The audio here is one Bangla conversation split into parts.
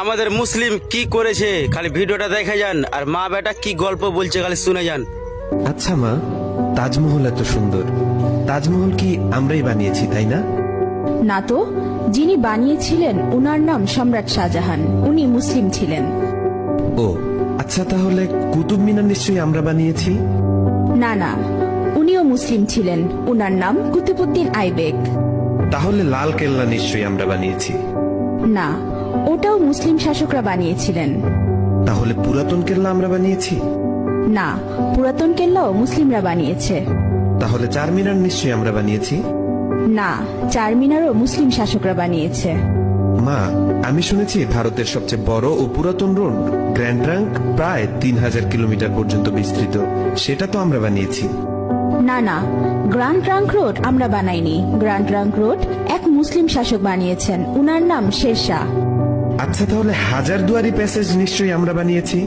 আমাদের মুসলিম কি করেছে খালি ভিডিওটা দেখে যান, আর মা বেটা কি গল্প বলছে খালি শুনে যান। আচ্ছা মা, তাজমহল এত সুন্দর, তাজমহল কি আমরাই বানিয়েছি তাই না? না তো, যিনি বানিয়েছিলেন ওনার নাম সম্রাট শাহজাহান, উনি মুসলিম ছিলেন। ও আচ্ছা, তাহলে কুতুব মিনার নিশ্চয়ই আমরা বানিয়েছি? না না, উনিও মুসলিম ছিলেন, ওনার নাম কুতুবউদ্দিন আইবেক। তাহলে লাল কেল্লা নিশ্চয়ই আমরা বানিয়েছি? না, ওটাও মুসলিম শাসকরা বানিয়েছিলেন। তাহলে পুরাতন কেল্লা আমরা বানিয়েছি? না, পুরাতন কেল্লাও মুসলিমরা বানিয়েছে। তাহলে চার মিনার নিশ্চয়ই আমরা বানিয়েছি? না, চারমিনারও মুসলিম শাসকরা বানিয়েছে। মা, আমি শুনেছি ভারতের সবচেয়ে বড় ও পুরাতন রোড গ্র্যান্ড ট্রাঙ্ক প্রায় 3000 কিলোমিটার পর্যন্ত বিস্তৃত, সেটা তো আমরা বানিয়েছি। না না, গ্র্যান্ড ট্রাঙ্ক রোড আমরা বানাইনি। গ্র্যান্ড ট্রাঙ্ক রোড এক মুসলিম শাসক বানিয়েছেন, উনার নাম শেরশাহ। আচ্ছা, তাহলে হাজারদুয়ারি প্যাসেজ নিশ্চয়ই আমরা বানিয়েছি?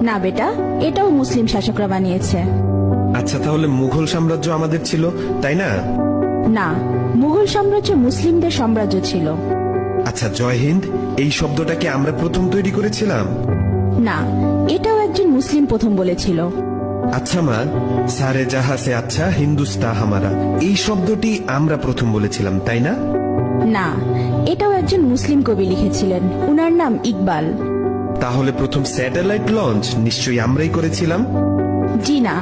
না বেটা, এটাও মুসলিম শাসকরা বানিয়েছে। আচ্ছা, তাহলে মুঘল সাম্রাজ্য আমাদের ছিল তাই না? না, মুঘল সাম্রাজ্য মুসলিমদের সাম্রাজ্য ছিল। আচ্ছা, জয় হিন্দ এই শব্দটাকে আমরা প্রথম তৈরি করেছিলাম? না, এটাও একজন মুসলিম প্রথম বলেছিল। আচ্ছা মা, সারে জাহা সে আচ্ছা হিন্দুস্তা হামারা এই শব্দটি আমরা প্রথম বলেছিলাম তাই না? না, এটাও একজন মুসলিম কবি লিখেছিলেন, উনার নাম ইকবাল। তাহলে প্রথম স্যাটেলাইট লঞ্চ নিশ্চয়ই আমরাই করেছিলাম? জি না,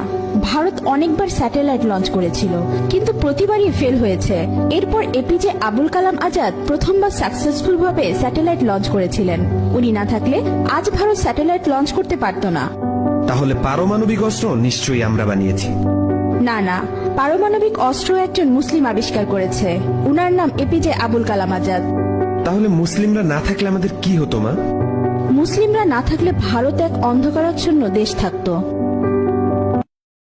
ভারত অনেকবার স্যাটেলাইট লঞ্চ করেছিল, কিন্তু প্রতিবারই ফেল হয়েছে। এরপর এপিজে আবুল কালাম আজাদ প্রথমবার সাকসেসফুল ভাবে স্যাটেলাইট লঞ্চ করেছিলেন। উনি না থাকলে আজ ভারত স্যাটেলাইট লঞ্চ করতে পারত না। তাহলে পারমাণবিক অস্ত্র নিশ্চয়ই আমরা বানিয়েছি? না না, পারমাণবিক অস্ত্র একজন মুসলিম আবিষ্কার করেছে, উনার নাম এপিজে আবুল কালাম আজাদ। তাহলে মুসলিমরা না থাকলে আমাদের কি হতো মা? মুসলিমরা না থাকলে ভারত এক অন্ধকারাচ্ছন্ন দেশ থাকতো।